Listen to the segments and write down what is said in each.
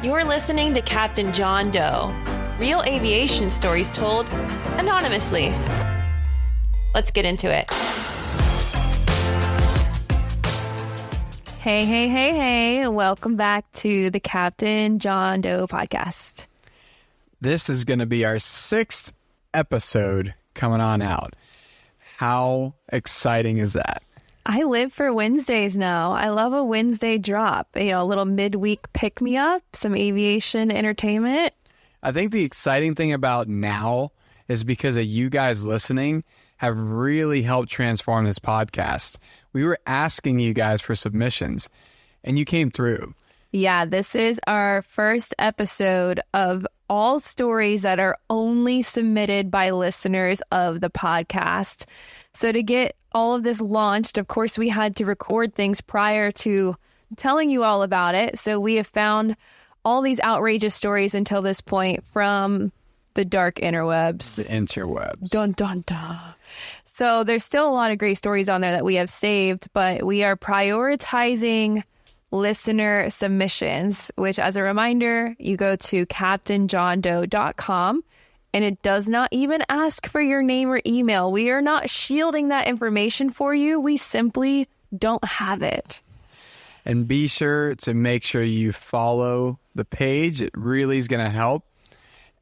You're listening to Captain John Doe, real aviation stories told anonymously. Let's get into it. Hey. Welcome back to the Captain John Doe podcast. This is going to be our 6th episode coming on out. How exciting is that? I live for Wednesdays now. I love a Wednesday drop. A little midweek pick-me-up, some aviation entertainment. I think the exciting thing about now is because of you guys listening have really helped transform this podcast. We were asking you guys for submissions, and you came through. Yeah, this is our first episode of all stories that are only submitted by listeners of the podcast. So to get all of this launched, of course, we had to record things prior to telling you all about it. So we have found all these outrageous stories until this point from the dark interwebs. The interwebs. Dun, dun, dun. So there's still a lot of great stories on there that we have saved, but we are prioritizing listener submissions, which, as a reminder, you go to captainjohndoe.com. And it does not even ask for your name or email. We are not shielding that information for you. We simply don't have it. And be sure to make sure you follow the page. It really is going to help.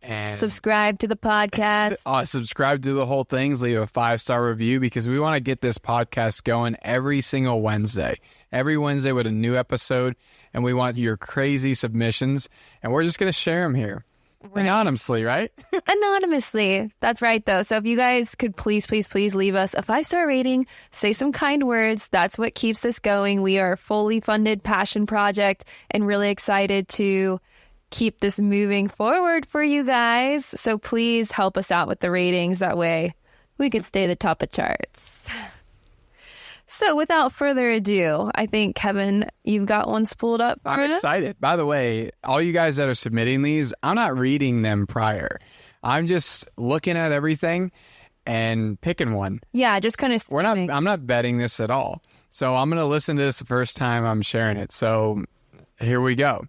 And subscribe to the podcast. Subscribe to the whole thing. Leave a 5-star review because we want to get this podcast going every single Wednesday. Every Wednesday with a new episode. And we want your crazy submissions. And we're just going to share them here. Right. Anonymously, right? Anonymously. That's right, though. So if you guys could please leave us a 5-star rating, say some kind words. That's what keeps this going. We are a fully funded passion project and really excited to keep this moving forward for you guys. So please help us out with the ratings. That way we can stay at the top of charts. So without further ado, I think, Kevin, you've got one spooled up for us? I'm excited. By the way, all you guys that are submitting these, I'm not reading them prior. I'm just looking at everything and picking one. Yeah, just kind of... I'm not betting this at all. So I'm going to listen to this the first time I'm sharing it. So here we go.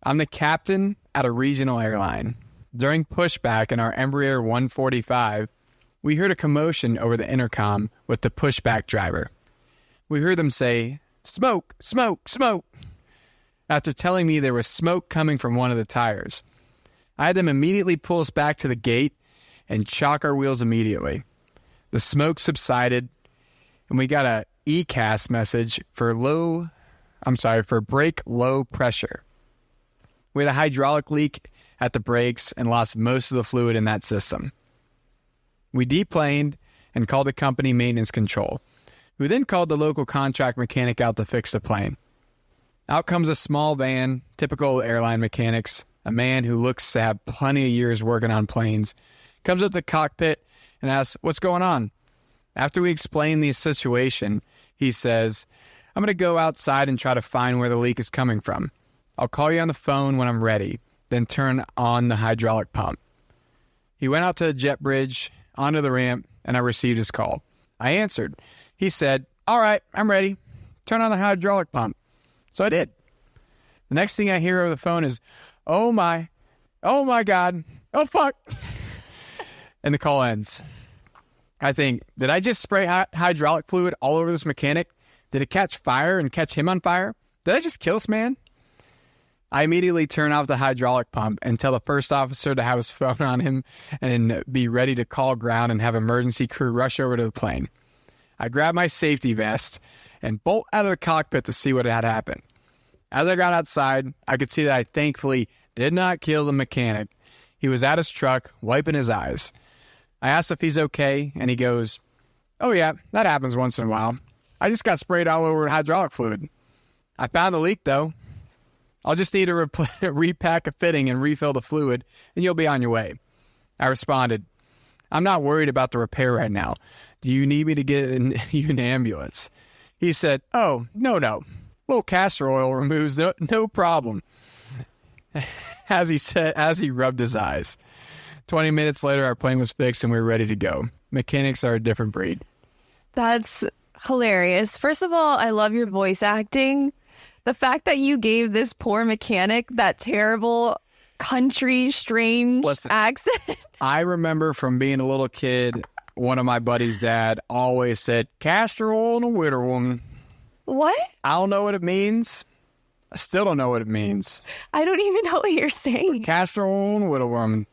I'm the captain at a regional airline. During pushback in our Embraer 145, we heard a commotion over the intercom with the pushback driver. We heard them say, "Smoke, smoke, smoke," after telling me there was smoke coming from one of the tires. I had them immediately pull us back to the gate and chock our wheels immediately. The smoke subsided, and we got a ECAS message for brake low pressure. We had a hydraulic leak at the brakes and lost most of the fluid in that system. We deplaned and called the company maintenance control, who then called the local contract mechanic out to fix the plane. Out comes a small van, typical airline mechanics, a man who looks to have plenty of years working on planes, comes up to the cockpit and asks, "What's going on?" After we explain the situation, he says, "I'm going to go outside and try to find where the leak is coming from. I'll call you on the phone when I'm ready, then turn on the hydraulic pump." He went out to the jet bridge, onto the ramp, and I received his call. I answered. He said, "All right, I'm ready. Turn on the hydraulic pump." So I did. The next thing I hear over the phone is, oh my God, oh fuck." And the call ends. I think, did I just spray hydraulic fluid all over this mechanic? Did it catch fire and catch him on fire? Did I just kill this man? I immediately turn off the hydraulic pump and tell the first officer to have his phone on him and be ready to call ground and have emergency crew rush over to the plane. I grab my safety vest and bolt out of the cockpit to see what had happened. As I got outside, I could see that I thankfully did not kill the mechanic. He was at his truck, wiping his eyes. I asked if he's okay, and he goes, "Oh yeah, that happens once in a while. I just got sprayed all over hydraulic fluid. I found the leak, though. I'll just need to repack a fitting and refill the fluid, and you'll be on your way." I responded, "I'm not worried about the repair right now. Do you need me to get you an ambulance?" He said, "Oh, no. Little castor oil removes no problem." As he rubbed his eyes. 20 minutes later, our plane was fixed and we were ready to go. Mechanics are a different breed. That's hilarious. First of all, I love your voice acting. The fact that you gave this poor mechanic that terrible country strange accent. I remember from being a little kid, one of my buddies' dad always said, castor oil and a widow woman. What? I don't know what it means. I still don't know what it means. I don't even know what you're saying. Castor oil and a widow woman.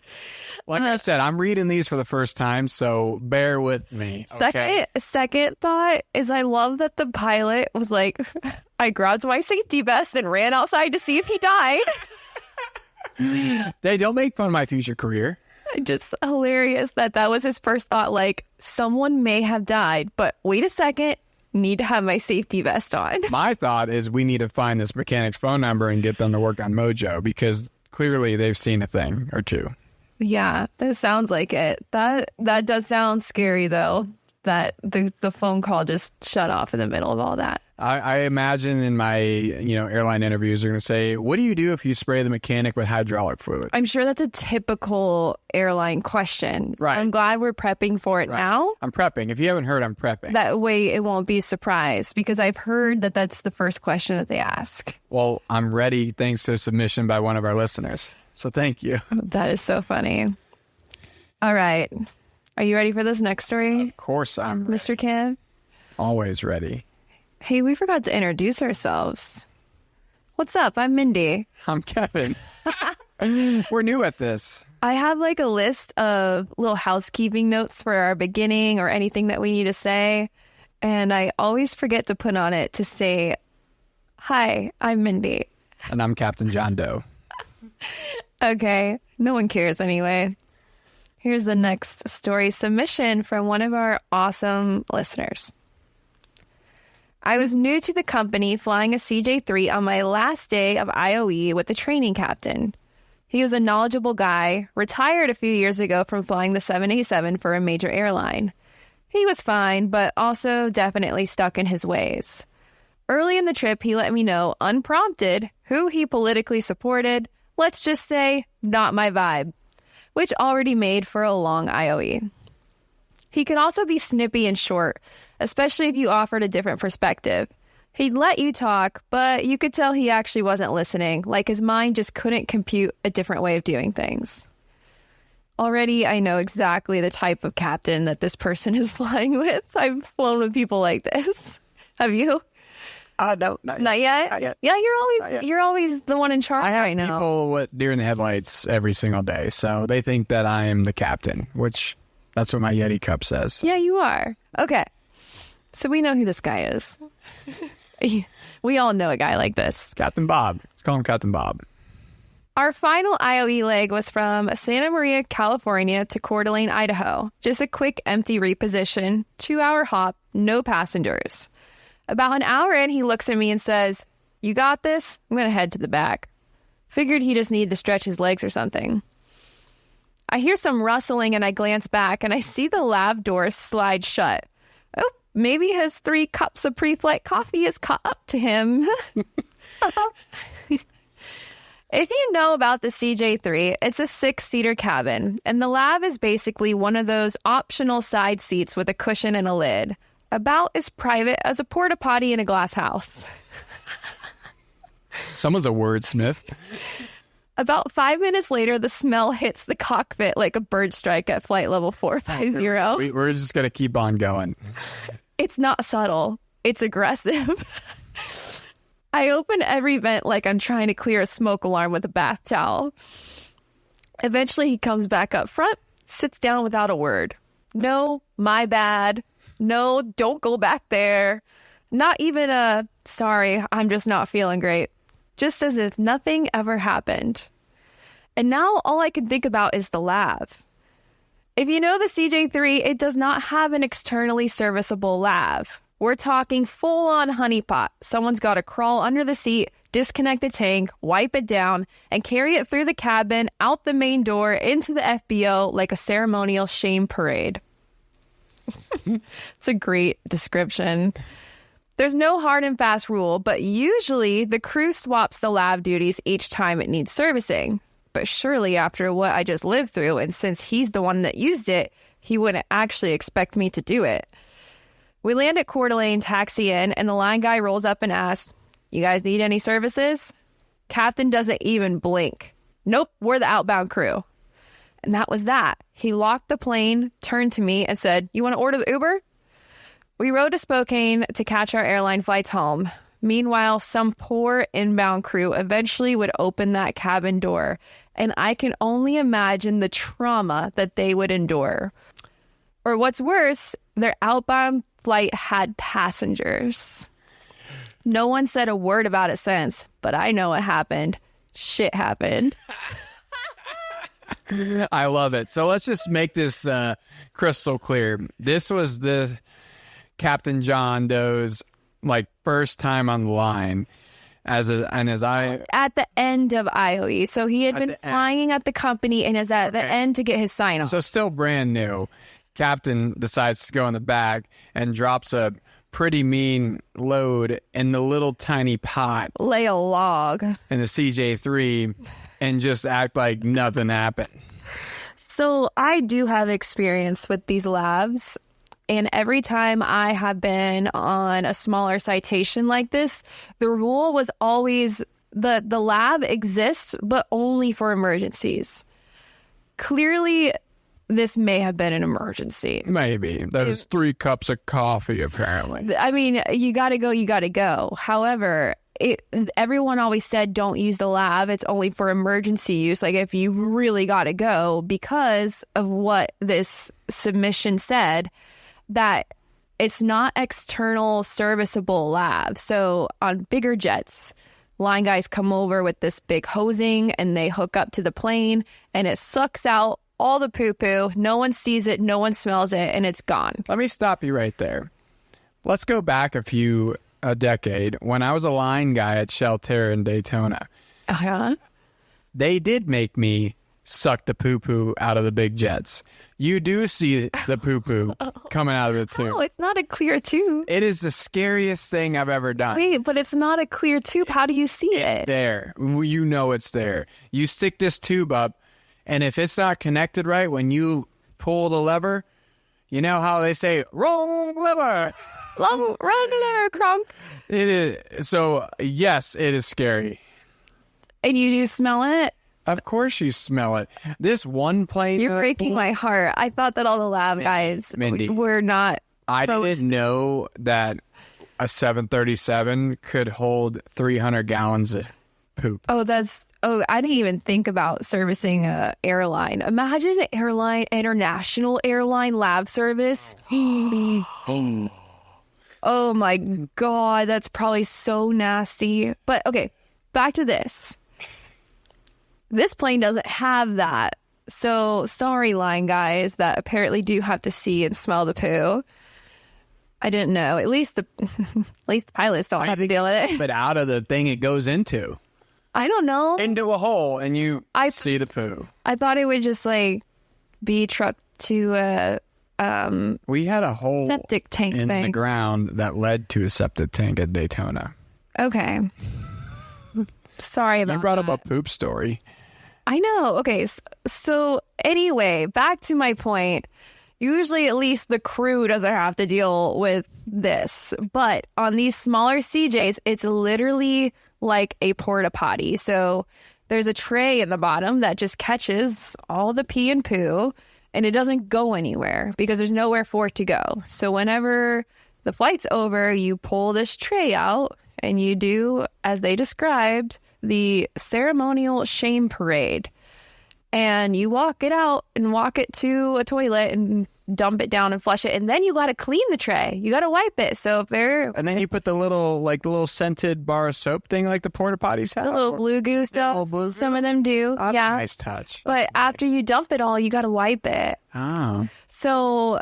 Like I said, I'm reading these for the first time, so bear with me. Okay? Second thought is I love that the pilot was like, I grabbed my safety vest and ran outside to see if he died. They don't make fun of my future career. Just hilarious that was his first thought, like, someone may have died, but wait a second, need to have my safety vest on. My thought is we need to find this mechanic's phone number and get them to work on Mojo, because clearly they've seen a thing or two. Yeah, that sounds like it. That does sound scary, though, that the phone call just shut off in the middle of all that. I imagine in my airline interviews, they're going to say, what do you do if you spray the mechanic with hydraulic fluid? I'm sure that's a typical airline question. So right. I'm glad we're prepping for it now. I'm prepping. If you haven't heard, I'm prepping. That way it won't be a surprise, because I've heard that that's the first question that they ask. Well, I'm ready thanks to a submission by one of our listeners. So thank you. That is so funny. All right. Are you ready for this next story? Of course I'm ready. Mr. Kim? Always ready. Hey, we forgot to introduce ourselves. What's up? I'm Mindy. I'm Kevin. We're new at this. I have like a list of little housekeeping notes for our beginning or anything that we need to say. And I always forget to put on it to say, hi, I'm Mindy. And I'm Captain John Doe. Okay. No one cares anyway. Here's the next story submission from one of our awesome listeners. I was new to the company flying a CJ3 on my last day of IOE with the training captain. He was a knowledgeable guy, retired a few years ago from flying the 787 for a major airline. He was fine, but also definitely stuck in his ways. Early in the trip, he let me know, unprompted, who he politically supported. Let's just say, not my vibe, which already made for a long IOE. He could also be snippy and short, especially if you offered a different perspective. He'd let you talk, but you could tell he actually wasn't listening, like his mind just couldn't compute a different way of doing things. Already, I know exactly the type of captain that this person is flying with. I've flown with people like this. Have you? No, not yet. Not yet? Not yet. Yeah, you're always the one in charge right now. I have people with deer in the headlights every single day, so they think that I am the captain, which that's what my Yeti cup says. Yeah, you are. Okay. So we know who this guy is. We all know a guy like this. Captain Bob. Let's call him Captain Bob. Our final IOE leg was from Santa Maria, California to Coeur d'Alene, Idaho. Just a quick empty reposition, 2-hour hop, no passengers. About an hour in, he looks at me and says, "You got this? I'm going to head to the back." Figured he just needed to stretch his legs or something. I hear some rustling and I glance back and I see the lab door slide shut. Oh, maybe his 3 cups of pre-flight coffee has caught up to him. If you know about the CJ3, it's a 6-seater cabin, and the lab is basically one of those optional side seats with a cushion and a lid. About as private as a porta potty in a glass house. Someone's a wordsmith. About 5 minutes later, the smell hits the cockpit like a bird strike at flight level 450. We're just going to keep on going. It's not subtle. It's aggressive. I open every vent like I'm trying to clear a smoke alarm with a bath towel. Eventually, he comes back up front, sits down without a word. No, my bad. No, don't go back there. Not even a, sorry, I'm just not feeling great. Just as if nothing ever happened. And now all I can think about is the lav. If you know the CJ3, it does not have an externally serviceable lav. We're talking full-on honeypot. Someone's got to crawl under the seat, disconnect the tank, wipe it down, and carry it through the cabin, out the main door, into the FBO like a ceremonial shame parade. It's a great description. There's no hard and fast rule, but usually the crew swaps the lav duties each time it needs servicing. But surely after what I just lived through, and since he's the one that used it, he wouldn't actually expect me to do it. We land at Coeur d'Alene, taxi in, and the line guy rolls up and asks, You guys need any services? Captain doesn't even blink. Nope, we're the outbound crew. And that was that. He locked the plane, turned to me and said, you want to order the Uber? We rode to Spokane to catch our airline flights home. Meanwhile, some poor inbound crew eventually would open that cabin door, and I can only imagine the trauma that they would endure. Or what's worse, their outbound flight had passengers. No one said a word about it since, but I know what happened. Shit happened. I love it. So let's just make this crystal clear. This was the Captain John Doe's first time on the line at the end of IOE. So he had been flying at the company and is at the end to get his sign off. So still brand new. Captain decides to go in the back and drops a pretty mean load in the little tiny pot. Lay a log. In the CJ3 and just act like nothing happened. So I do have experience with these labs. And every time I have been on a smaller citation like this, the rule was always the lab exists, but only for emergencies. Clearly, this may have been an emergency. Maybe. There's 3 cups of coffee, apparently. I mean, you got to go, you got to go. However, everyone always said don't use the lab. It's only for emergency use, like if you really got to go, because of what this submission said, that it's not external serviceable lab. So on bigger jets, line guys come over with this big hosing and they hook up to the plane and it sucks out all the poo-poo. No one sees it, no one smells it, and it's gone. Let me stop you right there. Let's go back a decade when I was a line guy at Shelter in Daytona. Uh-huh. They did make me suck the poo-poo out of the big jets. You do see the poo-poo coming out of the tube. Oh, it's not a clear tube. It is the scariest thing I've ever done. Wait, but it's not a clear tube. How do you see it? It's there. You know it's there. You stick this tube up, and if it's not connected right when you pull the lever, you know how they say, wrong lever. Wrong lever, Kronk. It is. So, yes, it is scary. And you do smell it? Of course you smell it. This one plane... You're breaking my heart. I thought that all the lab guys Mindy, were not... I didn't know that a 737 could hold 300 gallons of poop. Oh, I didn't even think about servicing a airline. Imagine an international airline lab service. Oh my God, that's probably so nasty. But okay, back to this. This plane doesn't have that. So sorry, line guys that apparently do have to see and smell the poo. I didn't know. At least the pilots don't have to deal with it. But out of the thing it goes into. I don't know. Into a hole and you see the poo. I thought it would just be trucked to a we had a hole septic tank in thing the ground that led to a septic tank at Daytona. Okay. Sorry about that. You brought up a poop story. I know. Okay. So anyway, back to my point. Usually at least the crew doesn't have to deal with this. But on these smaller CJs, it's literally like a porta potty. So there's a tray in the bottom that just catches all the pee and poo, and it doesn't go anywhere because there's nowhere for it to go. So whenever the flight's over, you pull this tray out and you do, as they described, the ceremonial shame parade. And you walk it out and walk it to a toilet and dump it down and flush it. And then you got to clean the tray. You got to wipe it. So if they're... And then you put the little scented bar of soap thing like the porta potties have. The little blue goo stuff. Some of them do. That's yeah. a nice touch. But after you dump it all, you got to wipe it. Oh. So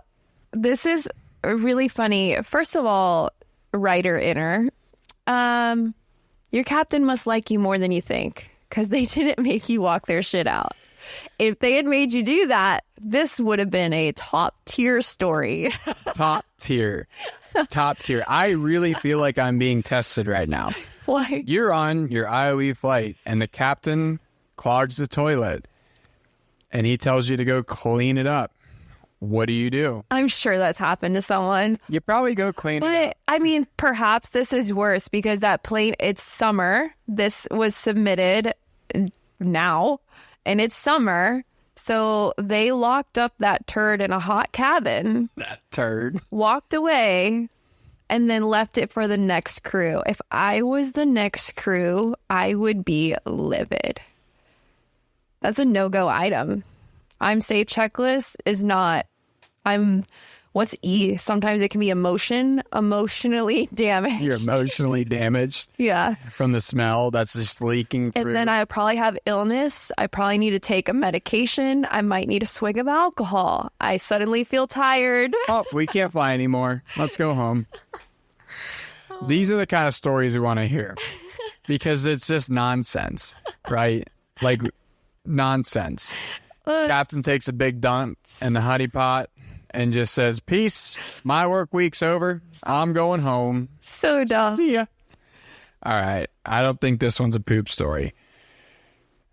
this is really funny. First of all, writer inner, your captain must like you more than you think because they didn't make you walk their shit out. If they had made you do that, this would have been a top tier story. Top tier. Top tier. I really feel like I'm being tested right now. Why? You're on your IOE flight and the captain clogs the toilet and he tells you to go clean it up. what do you do? I'm sure that's happened to someone. You probably go clean it up. But I mean, perhaps this is worse because that plane, it's summer. This was submitted now and it's summer. So they locked up that turd in a hot cabin. That turd. Walked away and then left it for the next crew. If I was the next crew, I would be livid. That's a no-go item. I'm safe checklist is not. What's E? Sometimes it can be emotionally damaged. You're emotionally damaged. Yeah. From the smell that's just leaking through. And then I probably have illness. I probably need to take a medication. I might need a swig of alcohol. I suddenly feel tired. Oh, we can't fly anymore. Let's go home. These are the kind of stories we want to hear because it's just nonsense, right? Like nonsense. Captain takes a big dump in the honey pot and just says, peace, my work week's over. I'm going home. So dumb. See ya. All right. I don't think this one's a poop story.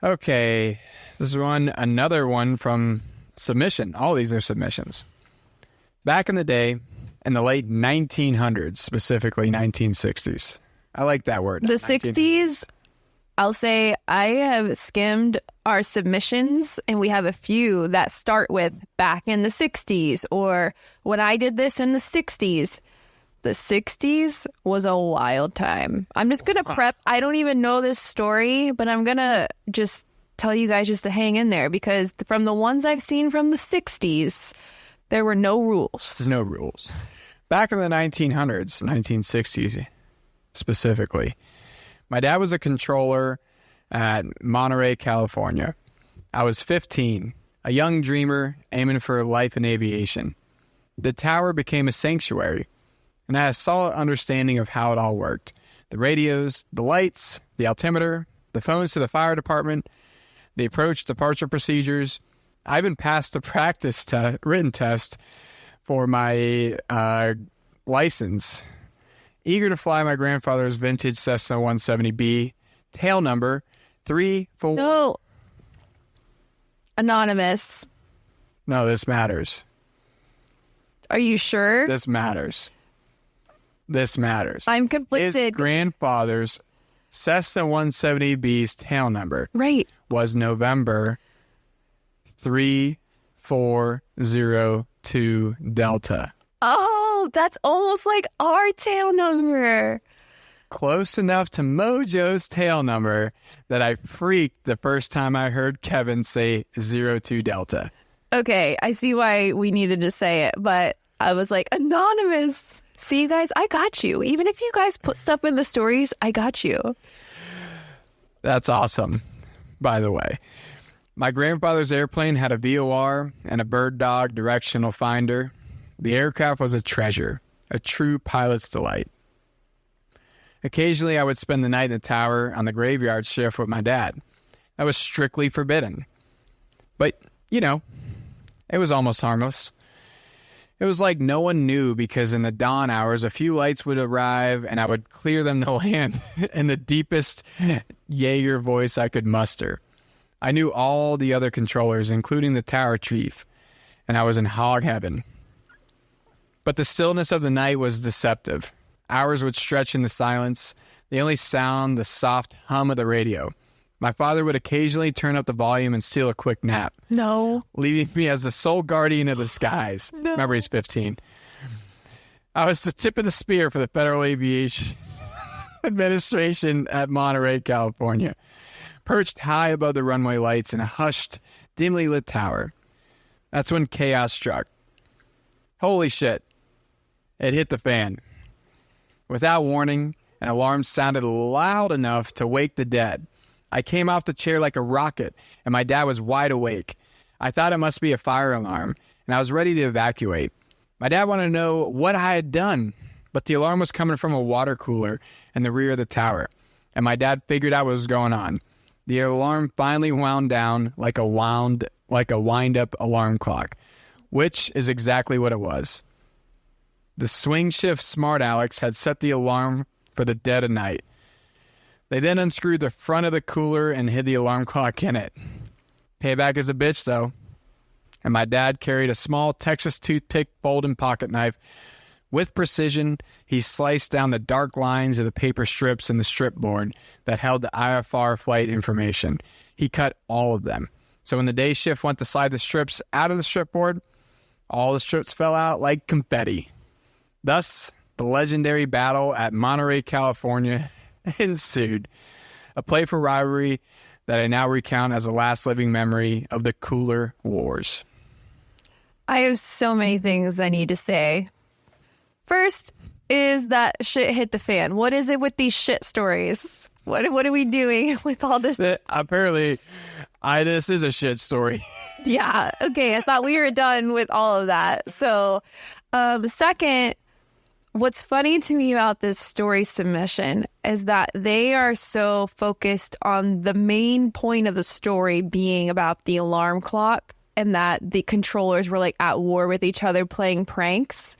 Okay. This is another one from submission. All these are submissions. Back in the day, in the late 1900s, specifically 1960s. I like that word. The 60s, I'll say I have skimmed our submissions and we have a few that start with back in the 60s or when I did this in the 60s. The 60s was a wild time. I'm just going to prep. I don't even know this story, but I'm going to just tell you guys just to hang in there because from the ones I've seen from the 60s, there were no rules. There's no rules. Back in the 1900s, 1960s specifically, my dad was a controller at Monterey, California. I was 15, a young dreamer aiming for life in aviation. The tower became a sanctuary, and I had a solid understanding of how it all worked. The radios, the lights, the altimeter, the phones to the fire department, the approach departure procedures. I even passed the written test for my license. Eager to fly my grandfather's vintage Cessna 170B, tail number 34. No. Anonymous. No, this matters. Are you sure? This matters. This matters. I'm conflicted. His grandfather's Cessna 170B's tail number was November 3402 Delta. Oh, that's almost like our tail number. Close enough to Mojo's tail number that I freaked the first time I heard Kevin say 02 Delta. Okay, I see why we needed to say it, but I was like, anonymous. See, you guys, I got you. Even if you guys put stuff in the stories, I got you. That's awesome, by the way. My grandfather's airplane had a VOR and a bird dog directional finder. The aircraft was a treasure, a true pilot's delight. Occasionally, I would spend the night in the tower on the graveyard shift with my dad. That was strictly forbidden. But, you know, it was almost harmless. It was like no one knew because in the dawn hours, a few lights would arrive and I would clear them to land in the deepest Jaeger voice I could muster. I knew all the other controllers, including the tower chief, and I was in hog heaven. But the stillness of the night was deceptive. Hours would stretch in the silence. The only sound, the soft hum of the radio. My father would occasionally turn up the volume and steal a quick nap. No. Leaving me as the sole guardian of the skies. No. Remember, he's 15. I was the tip of the spear for the Federal Aviation Administration at Monterey, California. Perched high above the runway lights in a hushed, dimly lit tower. That's when chaos struck. Holy shit. It hit the fan. Without warning, an alarm sounded loud enough to wake the dead. I came off the chair like a rocket, and my dad was wide awake. I thought it must be a fire alarm, and I was ready to evacuate. My dad wanted to know what I had done, but the alarm was coming from a water cooler in the rear of the tower, and my dad figured out what was going on. The alarm finally wound down like a wind-up alarm clock, which is exactly what it was. The swing shift smart Alex had set the alarm for the dead of night. They then unscrewed the front of the cooler and hid the alarm clock in it. Payback is a bitch, though. and my dad carried a small Texas toothpick folding pocket knife. With precision, he sliced down the dark lines of the paper strips in the strip board that held the IFR flight information. He cut all of them. So when the day shift went to slide the strips out of the strip board, all the strips fell out like confetti. Thus, the legendary battle at Monterey, California ensued. A playful rivalry that I now recount as the last living memory of the Cooler Wars. I have so many things I need to say. First is that shit hit the fan. What is it with these shit stories? What are we doing with all this? Apparently, this is a shit story. Yeah. Okay. I thought we were done with all of that. So, second, what's funny to me about this story submission is that they are so focused on the main point of the story being about the alarm clock and that the controllers were like at war with each other playing pranks.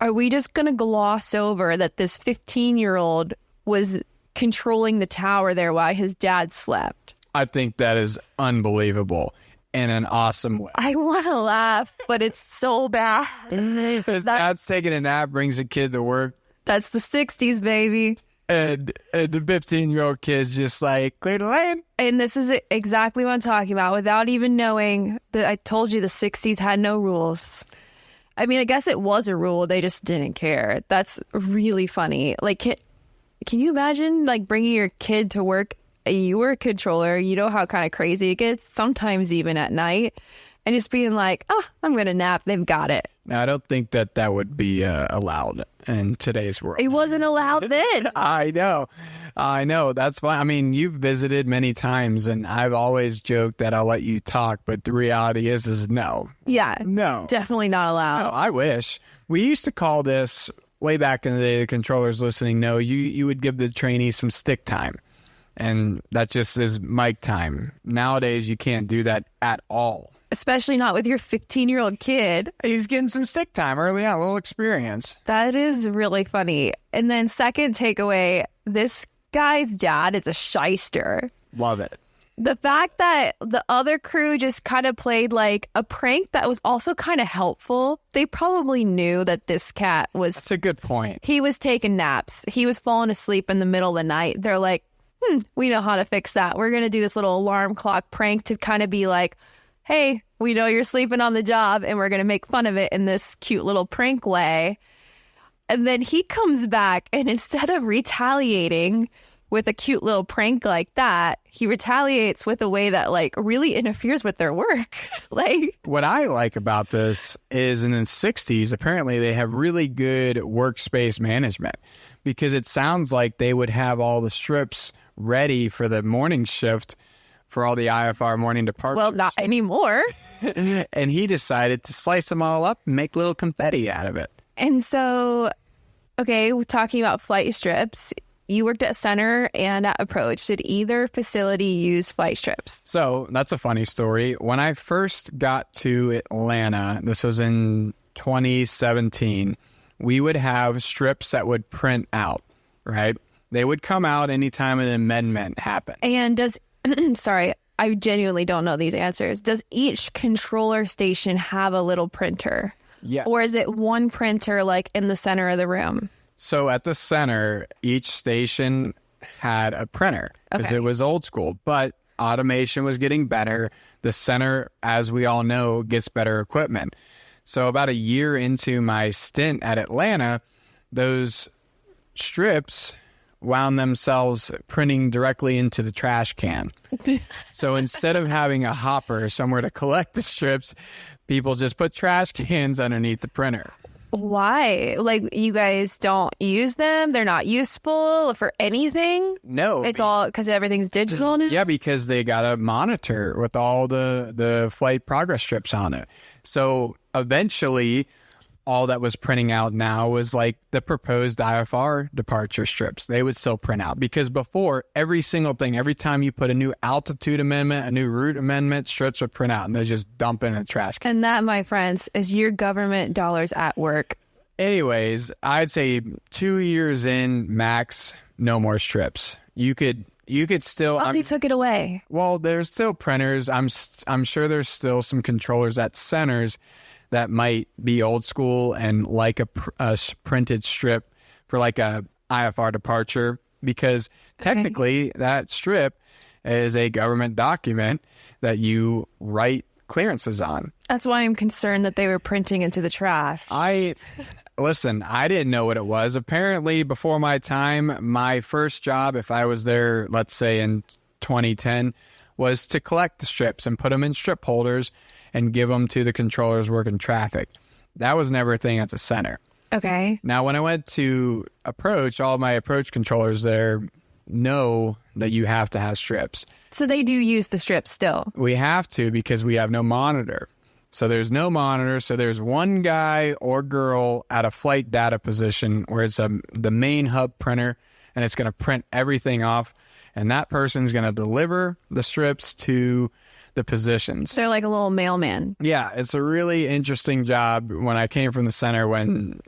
Are we just going to gloss over that this 15-year-old was controlling the tower there while his dad slept? I think that is unbelievable in an awesome way. I want to laugh, but it's so bad. His dad's taking a nap, brings a kid to work. That's the 60s, baby. And the 15-year-old kid's just like, clear the lane. And this is exactly what I'm talking about without even knowing that I told you the 60s had no rules. I mean, I guess it was a rule. They just didn't care. That's really funny. Like, can you imagine, like, bringing your kid to work? You were a controller. You know how kind of crazy it gets, sometimes even at night. And just being like, oh, I'm going to nap. They've got it. Now, I don't think that would be allowed in today's world. It wasn't allowed then. I know. That's fine. I mean, you've visited many times, and I've always joked that I'll let you talk, but the reality is no. Yeah. No. Definitely not allowed. No, I wish. We used to call this, way back in the day, the controllers listening know, you would give the trainees some stick time. And that just is mic time. Nowadays, you can't do that at all. Especially not with your 15-year-old kid. He's getting some stick time early on, a little experience. That is really funny. And then second takeaway, this guy's dad is a shyster. Love it. The fact that the other crew just kind of played like a prank that was also kind of helpful. They probably knew that this cat was... That's a good point. He was taking naps. He was falling asleep in the middle of the night. They're like, we know how to fix that. We're going to do this little alarm clock prank to kind of be like, hey, we know you're sleeping on the job and we're going to make fun of it in this cute little prank way. And then he comes back and instead of retaliating with a cute little prank like that, he retaliates with a way that like really interferes with their work. Like, what I like about this is in the 60s, apparently they have really good workspace management because it sounds like they would have all the strips ready for the morning shift for all the IFR morning departures. Well, not anymore. And he decided to slice them all up and make little confetti out of it. And so, okay, we're talking about flight strips. You worked at Center and at Approach. Did either facility use flight strips? So that's a funny story. When I first got to Atlanta, this was in 2017, we would have strips that would print out, right? They would come out anytime an amendment happened. And does... Sorry, I genuinely don't know these answers. Does each controller station have a little printer? Yeah. Or is it one printer like in the center of the room? So at the center, each station had a printer because it was old school, but automation was getting better. The center, as we all know, gets better equipment. So about a year into my stint at Atlanta, those strips wound themselves printing directly into the trash can. So instead of having a hopper somewhere to collect the strips, people just put trash cans underneath the printer. Why? Like, you guys don't use them? They're not useful for anything? No. It's all because everything's digital now? Yeah, because they got a monitor with all the flight progress strips on it. So eventually, all that was printing out now was like the proposed IFR departure strips. They would still print out because before, every single thing, every time you put a new altitude amendment, a new route amendment, strips would print out and they just dump in a trash can. And that, my friends, is your government dollars at work. Anyways, I'd say 2 years in, max, no more strips. You could You could still. Oh, they took it away. Well, there's still printers. I'm sure there's still some controllers at centers that might be old school and like a printed strip for like a IFR departure, because technically that strip is a government document that you write clearances on. That's why I'm concerned that they were printing into the trash. Listen, I didn't know what it was. Apparently, before my time, my first job, if I was there, let's say in 2010, was to collect the strips and put them in strip holders and give them to the controllers working traffic. That was never a thing at the center. Okay. Now, when I went to approach, all my approach controllers there know that you have to have strips. So they do use the strips still? We have to, because we have no monitor. So there's no monitor. So there's one guy or girl at a flight data position where it's the main hub printer, and it's going to print everything off. And that person's going to deliver the strips to the positions. They're like a little mailman. Yeah, it's a really interesting job. When I came from the center, when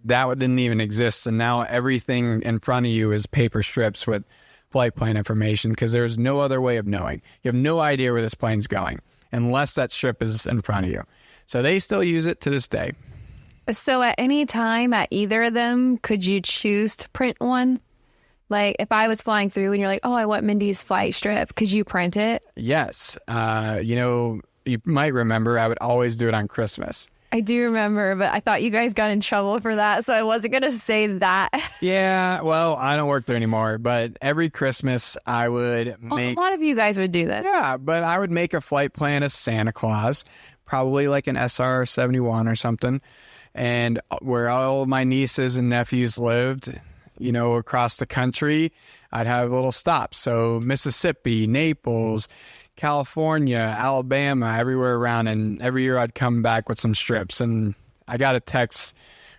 that didn't even exist, and now everything in front of you is paper strips with flight plan information, because there's no other way of knowing. You have no idea where this plane's going unless that strip is in front of you. So they still use it to this day. So at any time at either of them, could you choose to print one? Like if I was flying through and you're like, oh, I want Mindy's flight strip, could you print it? Yes. You might remember I would always do it on Christmas. I do remember, but I thought you guys got in trouble for that, so I wasn't going to say that. Yeah, well, I don't work there anymore, but every Christmas I would make... A lot of you guys would do this. Yeah, but I would make a flight plan of Santa Claus, probably like an SR-71 or something, and where all of my nieces and nephews lived, across the country, I'd have little stops. So Mississippi, Naples, California, Alabama, everywhere around, and every year I'd come back with some strips. And I got a text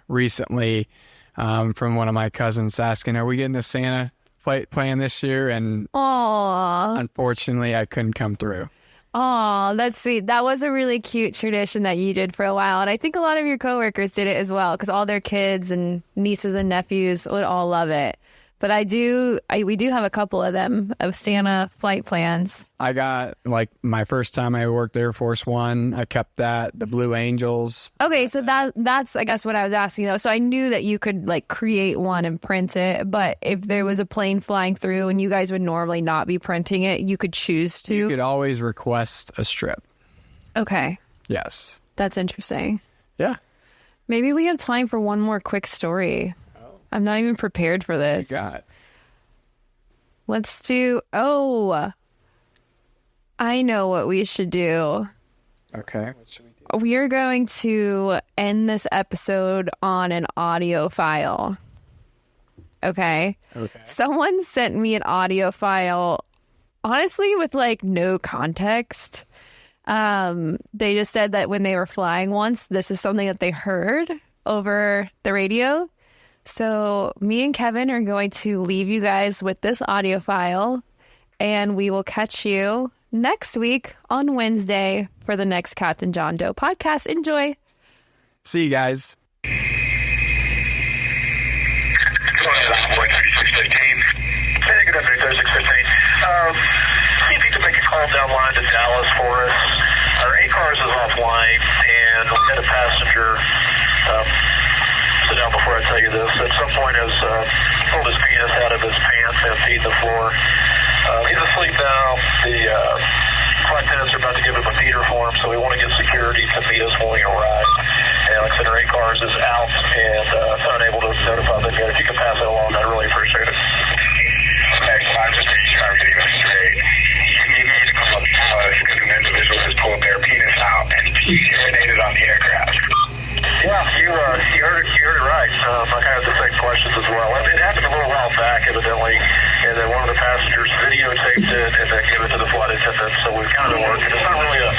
recently from one of my cousins asking, are we getting a Santa flight plan this year? And unfortunately, I couldn't come through. Oh, that's sweet. That was a really cute tradition that you did for a while. And I think a lot of your coworkers did it as well, because all their kids and nieces and nephews would all love it. But we do have a couple of them, of Santa flight plans. I got, like, my first time I worked Air Force One, I kept that, the Blue Angels. Okay, so that's, I guess, what I was asking, though. So I knew that you could, like, create one and print it, but if there was a plane flying through and you guys would normally not be printing it, you could choose to? You could always request a strip. Okay. Yes. That's interesting. Yeah. Maybe we have time for one more quick story. I'm not even prepared for this. You got it. Let's do... I know what we should do. Okay. What should we do? We are going to end this episode on an audio file. Okay? Okay. Someone sent me an audio file, honestly, with, like, no context. They just said that when they were flying once, this is something that they heard over the radio. So me and Kevin are going to leave you guys with this audio file, and we will catch you next week on Wednesday for the next Captain John Doe podcast. Enjoy. See you guys. CP to make a call down line to Dallas for us. Our ACARS is offline, and we had a passenger sit down before I tell you this. At some point has pulled his penis out of his pants and peed the floor. He's asleep now. The flight attendants are about to give him a feeder for him, so we want to get security to meet us when we arrive. And like I said, our ACARS is out and unable to notify them yet. If you can pass it along, I'd really appreciate it. Okay, I'm just making sure I'm getting this straight. You need to come up because an individual has pulled their penis out and urinated on the aircraft. Yeah, you heard it right. I kind of had the same questions as well. It happened a little while back, evidently, and then one of the passengers videotaped it and then gave it to the flight attendant. So we've kind of been working. It's not really a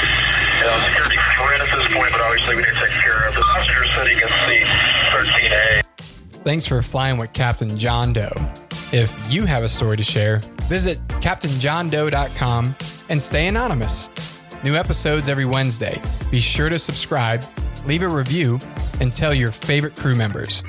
security threat at this point, but obviously we need to take care of the passenger sitting in seat 13A. Thanks for flying with Captain John Doe. If you have a story to share, visit CaptainJohnDoe.com and stay anonymous. New episodes every Wednesday. Be sure to subscribe, leave a review, and tell your favorite crew members.